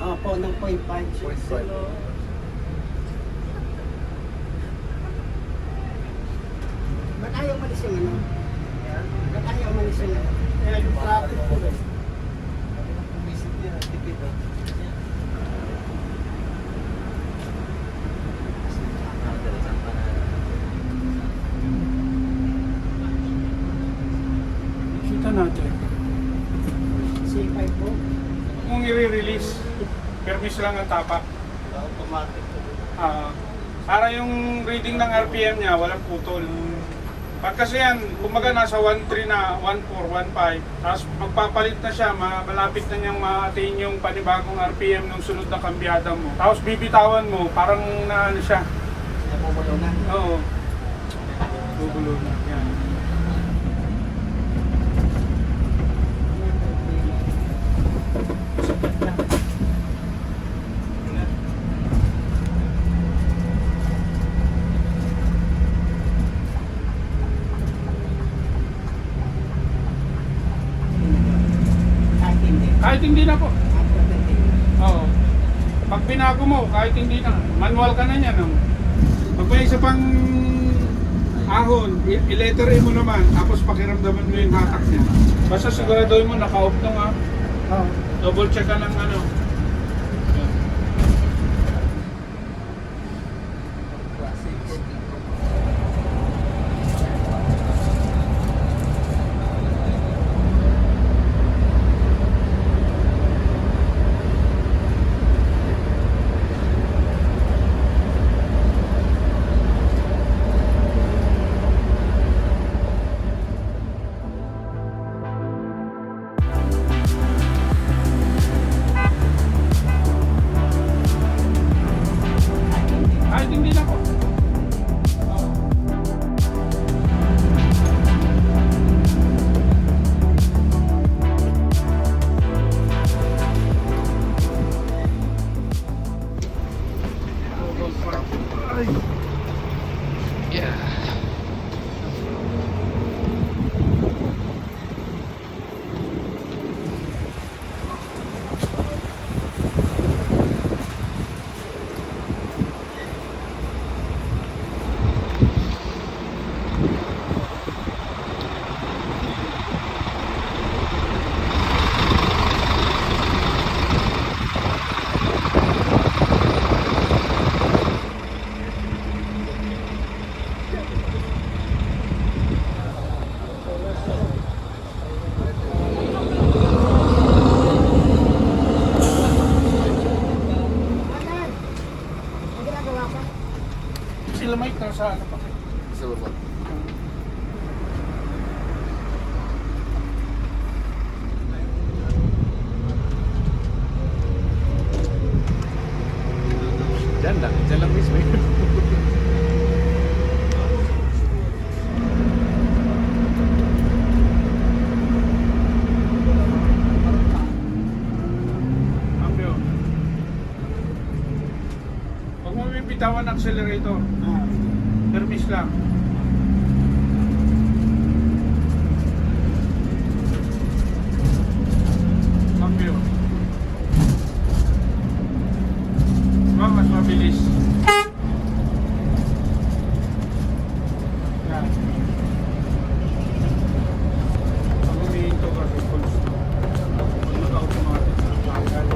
Opo, ng 0.5. 0.5. Ba't ayaw malis yung ano? Ba't ayaw malis yung ano? Kaya yung traffic ko eh. Visit niya, tipid ah. Kita natin. C5 po. Kung i-release, permis lang ang tapak. Automatic. Para yung reading ng RPM niya, walang putol. Pag kasi yan, kumaga nasa 1.3 na, 1.4, 1.5, tapos magpapalit na siya, malapit na niyang ma-attain yung panibagong RPM ng sunod na kambyada mo. Tapos bibitawan mo, parang naano siya. Nabubulo na. Oo. Bubulo na. Yan. Kahit hindi. Kahit hindi na po. Kahit hindi. Oo. Pag binago mo, kahit hindi na, manual ka na niyan. Pag may isa pang ahon, i-letter A mo naman, tapos pakiramdaman mo yung hatak niya. Basta siguraduhin mo, naka-off nung Oo. double check ka ng ano. Kahit hindi na po. Oo. Ay. Yeah. Ayan! Ang ginagawa ko? Sila Mike nasa ano pa. Sa baba. Diyan lang mismo yun. Cambio. Huwag mo bibitawan ang accelerator. Permis lang. Cambio. Mas mabilis. Yan. Pag humihinto ka sa full stop, mag-automatic na bagal.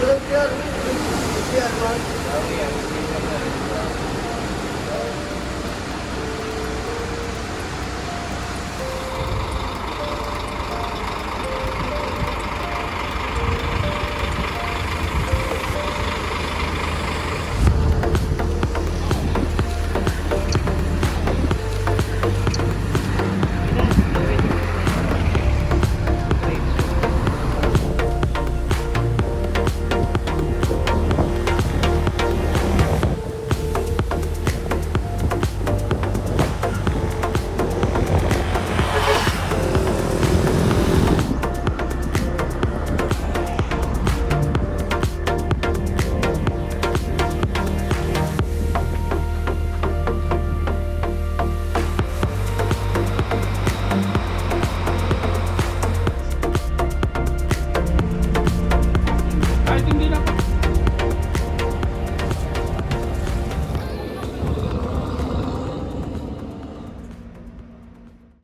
Walang PR. PR, man. Sorry,